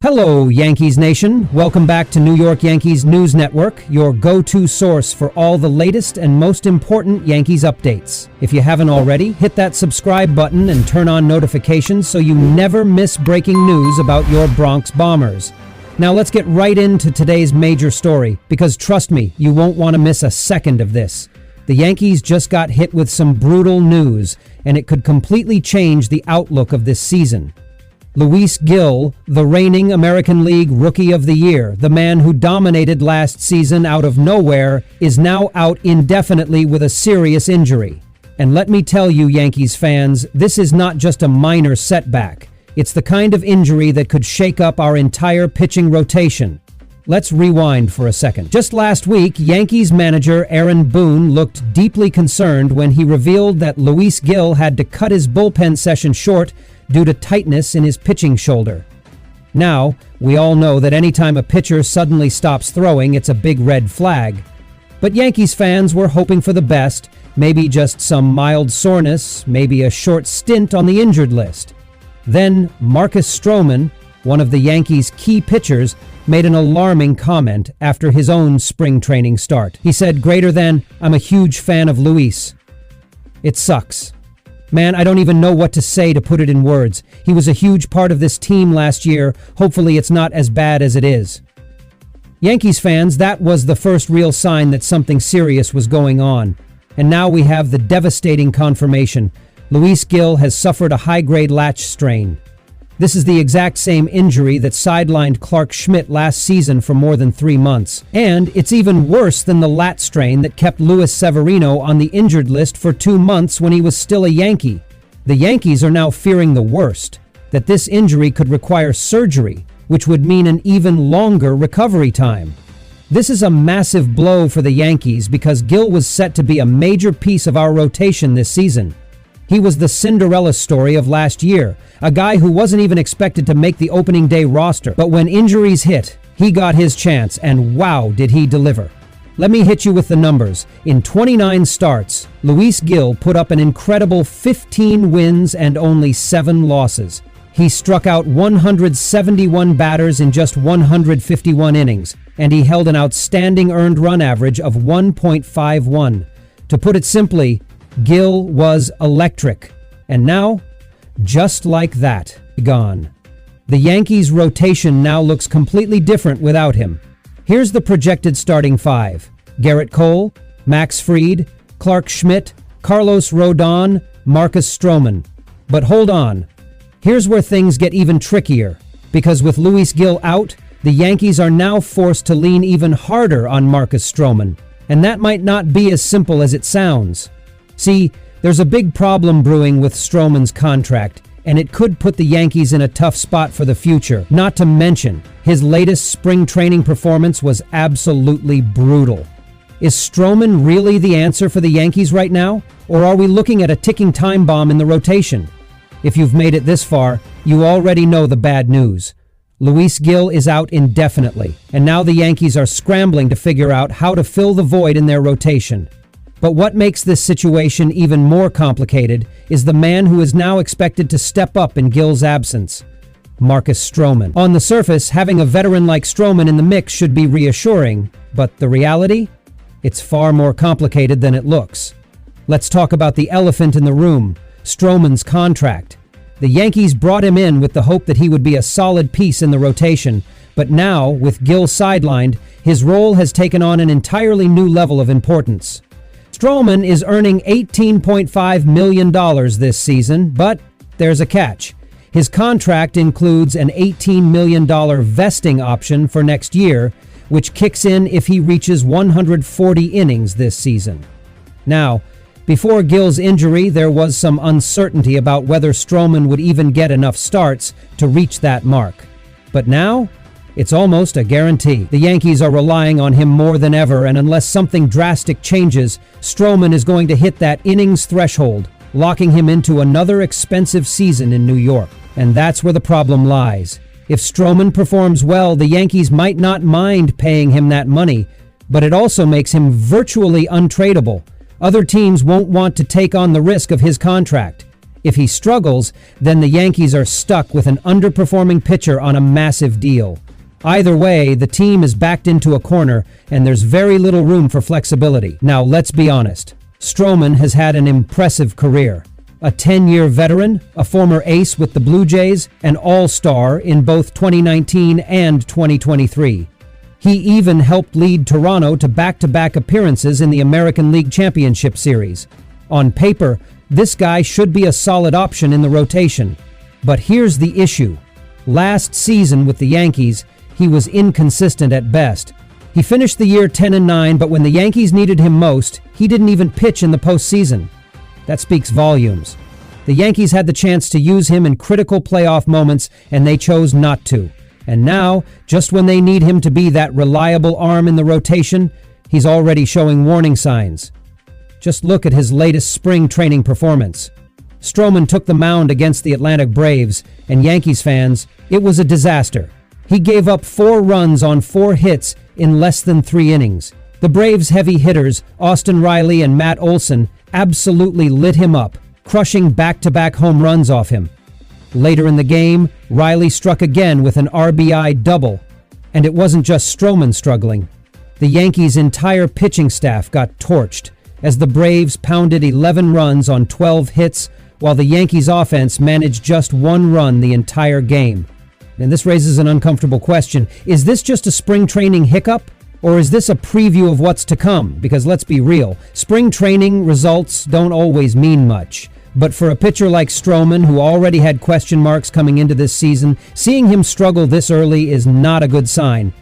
Hello, Yankees Nation. Welcome back to New York Yankees News Network, your go-to source for all the latest and most important Yankees updates. If you haven't already, hit that subscribe button and turn on notifications so you never miss breaking news about your Bronx Bombers. Now let's get right into today's major story, because trust me, you won't want to miss a second of this. The Yankees just got hit with some brutal news, and it could completely change the outlook of this season. Luis Gil, the reigning American League Rookie of the Year, the man who dominated last season out of nowhere, is now out indefinitely with a serious injury. And let me tell you, Yankees fans, this is not just a minor setback. It's the kind of injury that could shake up our entire pitching rotation. Let's rewind for a second. Just last week, Yankees manager Aaron Boone looked deeply concerned when he revealed that Luis Gil had to cut his bullpen session short due to tightness in his pitching shoulder. Now, we all know that anytime a pitcher suddenly stops throwing, it's a big red flag. But Yankees fans were hoping for the best, maybe just some mild soreness, maybe a short stint on the injured list. Then, Marcus Stroman, one of the Yankees' key pitchers, made an alarming comment after his own spring training start. He said, "I'm a huge fan of Luis. It sucks. Man, I don't even know what to say to put it in words. He was a huge part of this team last year. Hopefully it's not as bad as it is." Yankees fans, that was the first real sign that something serious was going on. And now we have the devastating confirmation. Luis Gil has suffered a high-grade latch strain. This is the exact same injury that sidelined Clarke Schmidt last season for more than 3 months. And it's even worse than the lat strain that kept Luis Severino on the injured list for 2 months when he was still a Yankee. The Yankees are now fearing the worst, that this injury could require surgery, which would mean an even longer recovery time. This is a massive blow for the Yankees because Gil was set to be a major piece of our rotation this season. He was the Cinderella story of last year, a guy who wasn't even expected to make the opening day roster. But when injuries hit, he got his chance, and wow, did he deliver. Let me hit you with the numbers. In 29 starts, Luis Gil put up an incredible 15 wins and only 7 losses. He struck out 171 batters in just 151 innings, and he held an outstanding earned run average of 1.51. To put it simply, Gil was electric. And now, just like that, gone. The Yankees' rotation now looks completely different without him. Here's the projected starting 5. Gerrit Cole, Max Fried, Clarke Schmidt, Carlos Rodon, Marcus Stroman. But hold on. Here's where things get even trickier. Because with Luis Gil out, the Yankees are now forced to lean even harder on Marcus Stroman. And that might not be as simple as it sounds. See, there's a big problem brewing with Stroman's contract, and it could put the Yankees in a tough spot for the future. Not to mention, his latest spring training performance was absolutely brutal. Is Stroman really the answer for the Yankees right now? Or are we looking at a ticking time bomb in the rotation? If you've made it this far, you already know the bad news. Luis Gil is out indefinitely, and now the Yankees are scrambling to figure out how to fill the void in their rotation. But what makes this situation even more complicated is the man who is now expected to step up in Gil's absence, Marcus Stroman. On the surface, having a veteran like Stroman in the mix should be reassuring, but the reality? It's far more complicated than it looks. Let's talk about the elephant in the room, Stroman's contract. The Yankees brought him in with the hope that he would be a solid piece in the rotation, but now, with Gil sidelined, his role has taken on an entirely new level of importance. Stroman is earning $18.5 million this season, but there's a catch. His contract includes an $18 million vesting option for next year, which kicks in if he reaches 140 innings this season. Now, before Gil's injury, there was some uncertainty about whether Stroman would even get enough starts to reach that mark. But now, it's almost a guarantee. The Yankees are relying on him more than ever, and unless something drastic changes, Stroman is going to hit that innings threshold, locking him into another expensive season in New York. And that's where the problem lies. If Stroman performs well, the Yankees might not mind paying him that money, but it also makes him virtually untradeable. Other teams won't want to take on the risk of his contract. If he struggles, then the Yankees are stuck with an underperforming pitcher on a massive deal. Either way, the team is backed into a corner, and there's very little room for flexibility. Now, let's be honest. Stroman has had an impressive career. A 10-year veteran, a former ace with the Blue Jays, an all-star in both 2019 and 2023. He even helped lead Toronto to back-to-back appearances in the American League Championship Series. On paper, this guy should be a solid option in the rotation. But here's the issue. Last season with the Yankees, he was inconsistent at best. He finished the year 10-9, but when the Yankees needed him most, he didn't even pitch in the postseason. That speaks volumes. The Yankees had the chance to use him in critical playoff moments, and they chose not to. And now, just when they need him to be that reliable arm in the rotation, he's already showing warning signs. Just look at his latest spring training performance. Stroman took the mound against the Atlanta Braves, and Yankees fans, it was a disaster. He gave up 4 runs on 4 hits in less than 3 innings. The Braves' heavy hitters, Austin Riley and Matt Olson, absolutely lit him up, crushing back-to-back home runs off him. Later in the game, Riley struck again with an RBI double. And it wasn't just Stroman struggling. The Yankees' entire pitching staff got torched as the Braves pounded 11 runs on 12 hits, while the Yankees' offense managed just 1 run the entire game. And this raises an uncomfortable question. Is this just a spring training hiccup? Or is this a preview of what's to come? Because let's be real, spring training results don't always mean much. But for a pitcher like Stroman, who already had question marks coming into this season, seeing him struggle this early is not a good sign.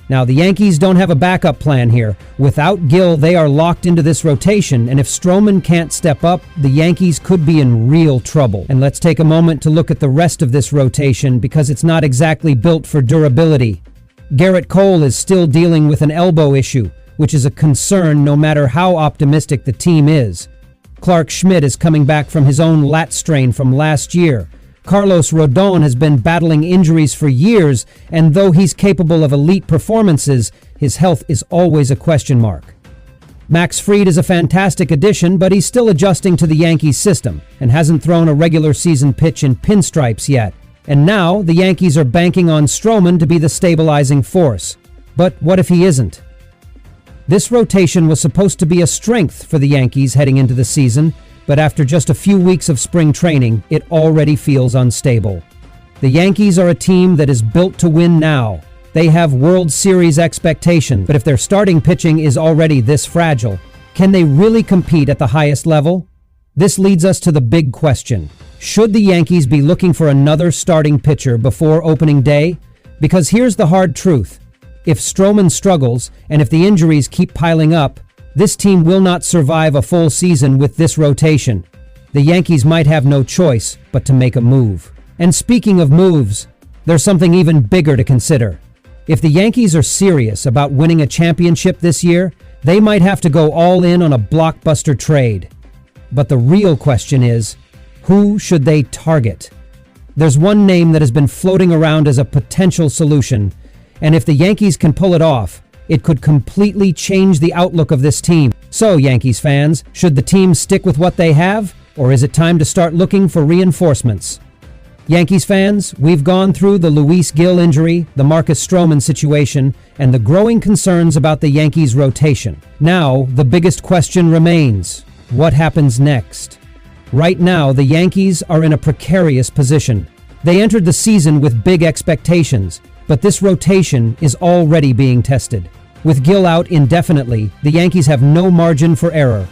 Now, the Yankees don't have a backup plan here. Without Gil, they are locked into this rotation, and if Stroman can't step up, the Yankees could be in real trouble. And let's take a moment to look at the rest of this rotation, because it's not exactly built for durability. Garrett Cole is still dealing with an elbow issue, which is a concern no matter how optimistic the team is. Clark Schmidt is coming back from his own lat strain from last year. Carlos Rodon has been battling injuries for years, and though he's capable of elite performances, his health is always a question mark. Max Fried is a fantastic addition, but he's still adjusting to the Yankees system and hasn't thrown a regular season pitch in pinstripes yet. And now, the Yankees are banking on Stroman to be the stabilizing force. But what if he isn't? This rotation was supposed to be a strength for the Yankees heading into the season, but after just a few weeks of spring training, it already feels unstable. The Yankees are a team that is built to win now. They have World Series expectations, but if their starting pitching is already this fragile, can they really compete at the highest level? This leads us to the big question. Should the Yankees be looking for another starting pitcher before opening day? Because here's the hard truth. If Stroman struggles, and if the injuries keep piling up, this team will not survive a full season with this rotation. The Yankees might have no choice but to make a move. And speaking of moves, there's something even bigger to consider. If the Yankees are serious about winning a championship this year, they might have to go all in on a blockbuster trade. But the real question is, who should they target? There's one name that has been floating around as a potential solution, and if the Yankees can pull it off, it could completely change the outlook of this team. So, Yankees fans, should the team stick with what they have, or is it time to start looking for reinforcements? Yankees fans, we've gone through the Luis Gil injury, the Marcus Stroman situation, and the growing concerns about the Yankees' rotation. Now, the biggest question remains: what happens next? Right now, the Yankees are in a precarious position. They entered the season with big expectations, but this rotation is already being tested. With Gil out indefinitely, the Yankees have no margin for error.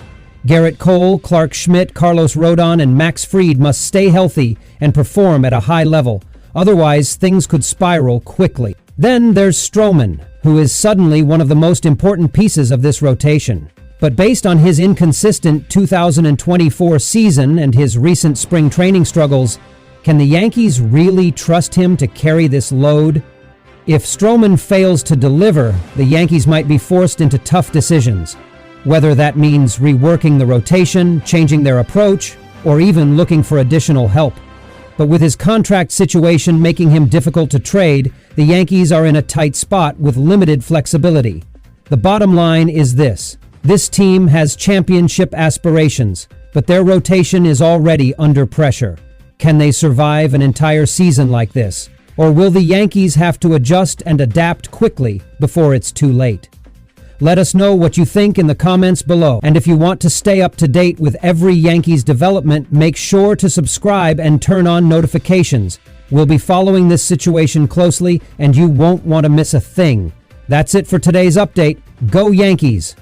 Garrett Cole, Clark Schmidt, Carlos Rodon, and Max Fried must stay healthy and perform at a high level. Otherwise, things could spiral quickly. Then there's Stroman, who is suddenly one of the most important pieces of this rotation. But based on his inconsistent 2024 season and his recent spring training struggles, can the Yankees really trust him to carry this load? If Stroman fails to deliver, the Yankees might be forced into tough decisions, whether that means reworking the rotation, changing their approach, or even looking for additional help. But with his contract situation making him difficult to trade, the Yankees are in a tight spot with limited flexibility. The bottom line is this: this team has championship aspirations, but their rotation is already under pressure. Can they survive an entire season like this? Or will the Yankees have to adjust and adapt quickly before it's too late? Let us know what you think in the comments below. And if you want to stay up to date with every Yankees development, make sure to subscribe and turn on notifications. We'll be following this situation closely, and you won't want to miss a thing. That's it for today's update. Go Yankees!